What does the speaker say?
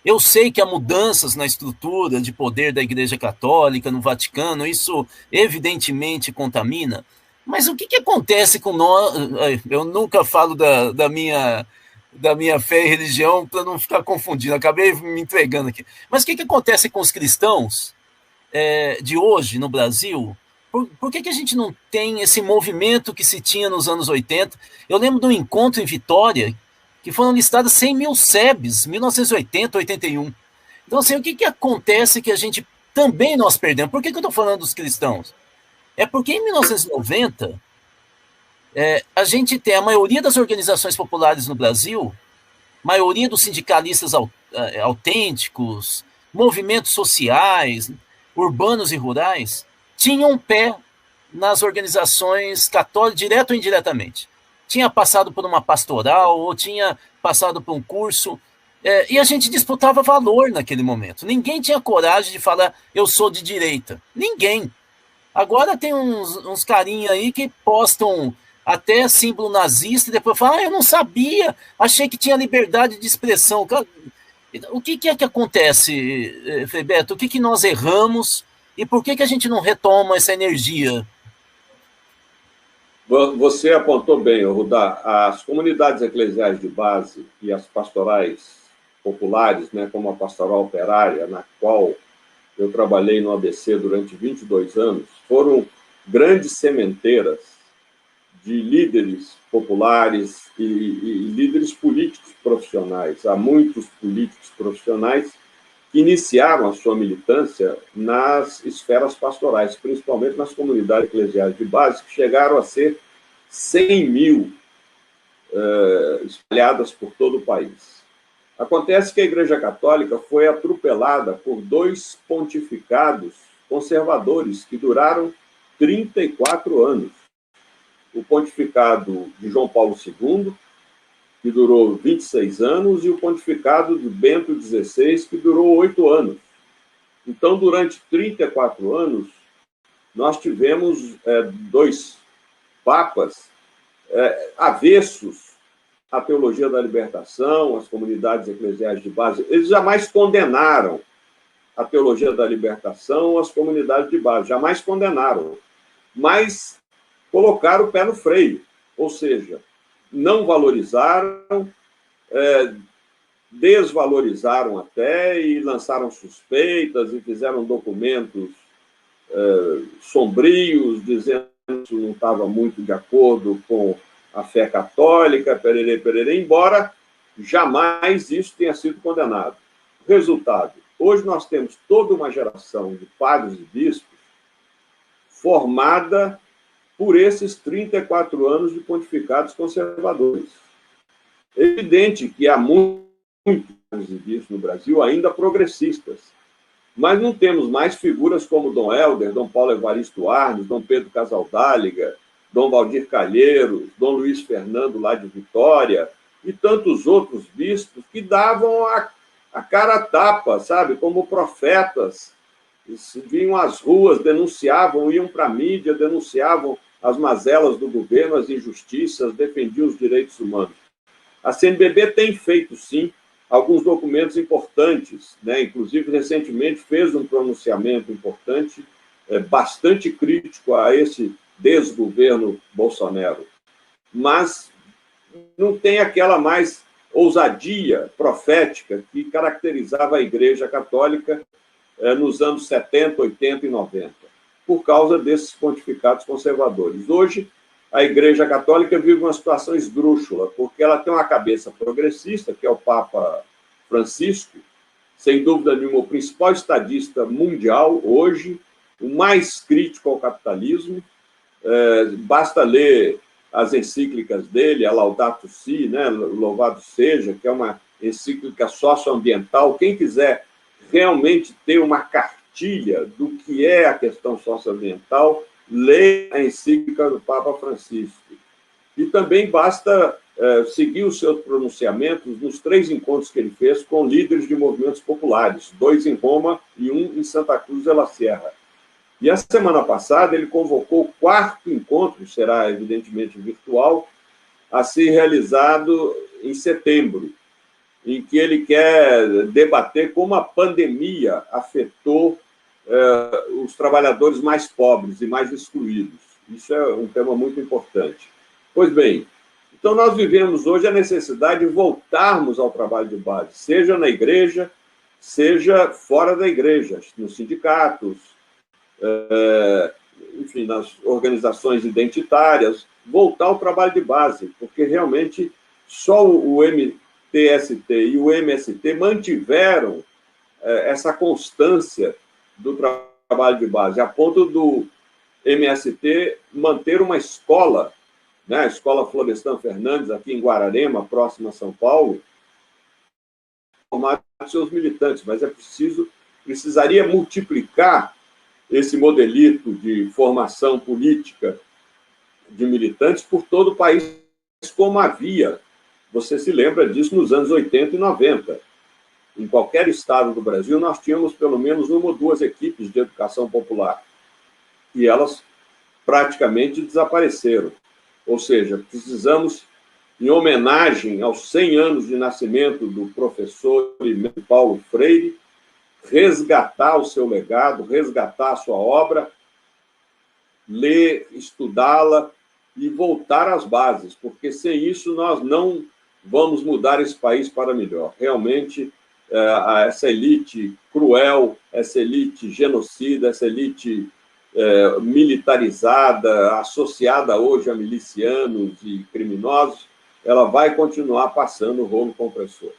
Eu sei que há mudanças na estrutura de poder da Igreja Católica, no Vaticano, isso evidentemente contamina, mas o que acontece com nós? Eu nunca falo da minha fé e religião para não ficar confundindo, acabei me entregando aqui. Mas o que acontece com os cristãos de hoje no Brasil? Por que a gente não tem esse movimento que se tinha nos anos 80? Eu lembro de um encontro em Vitória, que foram listadas 100 mil SEBs, 1980, 81. Então, assim, o que acontece que a gente também nós perdemos? Por que eu estou falando dos cristãos? É porque em 1990, a gente tem a maioria das organizações populares no Brasil, maioria dos sindicalistas autênticos, movimentos sociais, urbanos e rurais, tinham um pé nas organizações católicas, direto ou indiretamente. Tinha passado por uma pastoral, ou tinha passado por um curso, e a gente disputava valor naquele momento. Ninguém tinha coragem de falar, eu sou de direita. Ninguém. Agora tem uns carinha aí que postam até símbolo nazista e depois falam, eu não sabia, achei que tinha liberdade de expressão. O que é que acontece, Frei Beto? O que nós erramos e por que a gente não retoma essa energia? Você apontou bem, Rudá, as comunidades eclesiais de base e as pastorais populares, né, como a pastoral operária, na qual eu trabalhei no ABC durante 22 anos, foram grandes sementeiras de líderes populares e líderes políticos profissionais. Há muitos políticos profissionais que iniciaram a sua militância nas esferas pastorais, principalmente nas comunidades eclesiais de base, que chegaram a ser 100 mil espalhadas por todo o país. Acontece que a Igreja Católica foi atropelada por dois pontificados conservadores que duraram 34 anos. O pontificado de João Paulo II, que durou 26 anos, e o pontificado de Bento XVI, que durou 8 anos. Então, durante 34 anos, nós tivemos dois papas avessos à teologia da libertação, às comunidades eclesiais de base. Eles jamais condenaram a teologia da libertação, as comunidades de base, jamais condenaram, mas colocaram o pé no freio, ou seja, não valorizaram, desvalorizaram até e lançaram suspeitas e fizeram documentos sombrios, dizendo que isso não estava muito de acordo com a fé católica, pererê, pererê, embora jamais isso tenha sido condenado. Resultado, hoje nós temos toda uma geração de padres e bispos formada por esses 34 anos de pontificados conservadores. É evidente que há muitos padres e bispos no Brasil ainda progressistas, mas não temos mais figuras como Dom Helder, Dom Paulo Evaristo Arnes, Dom Pedro Casaldáliga, Dom Valdir Calheiros, Dom Luiz Fernando, lá de Vitória, e tantos outros bispos que davam a cara a tapa, sabe, como profetas. Eles vinham às ruas, denunciavam, iam para a mídia, denunciavam as mazelas do governo, as injustiças, defendiam os direitos humanos. A CNBB tem feito, sim, alguns documentos importantes, né? Inclusive, recentemente, fez um pronunciamento importante, bastante crítico a esse desgoverno Bolsonaro. Mas não tem aquela mais ousadia profética que caracterizava a Igreja Católica nos anos 70, 80 e 90, por causa desses pontificados conservadores. Hoje, a Igreja Católica vive uma situação esdrúxula, porque ela tem uma cabeça progressista, que é o Papa Francisco, sem dúvida nenhuma, o principal estadista mundial hoje, o mais crítico ao capitalismo. Basta ler as encíclicas dele, a Laudato Si, né, Louvado Seja, que é uma encíclica socioambiental. Quem quiser realmente ter uma cartilha do que é a questão socioambiental, leia a encíclica do Papa Francisco. E também basta seguir os seus pronunciamentos nos 3 encontros que ele fez com líderes de movimentos populares, 2 em Roma e 1 em Santa Cruz de la Sierra. E a semana passada ele convocou o 4º encontro, será evidentemente virtual, a ser realizado em setembro. em que ele quer debater como a pandemia afetou os trabalhadores mais pobres e mais excluídos. Isso é um tema muito importante. Pois bem, então nós vivemos hoje a necessidade de voltarmos ao trabalho de base, seja na igreja, seja fora da igreja, nos sindicatos, enfim, nas organizações identitárias, voltar ao trabalho de base, porque realmente só o MTST e o MST mantiveram essa constância do trabalho de base, a ponto do MST manter uma escola, né, a Escola Florestan Fernandes, aqui em Guararema, próxima a São Paulo, formar seus militantes, mas precisaria multiplicar esse modelito de formação política de militantes por todo o país, como havia. Você se lembra disso nos anos 80 e 90. Em qualquer estado do Brasil, nós tínhamos pelo menos uma ou duas equipes de educação popular. E elas praticamente desapareceram. Ou seja, precisamos, em homenagem aos 100 anos de nascimento do professor Paulo Freire, resgatar o seu legado, resgatar a sua obra, ler, estudá-la e voltar às bases, porque sem isso nós não vamos mudar esse país para melhor. Realmente, essa elite cruel, essa elite genocida, essa elite militarizada, associada hoje a milicianos e criminosos, ela vai continuar passando o rolo compressor.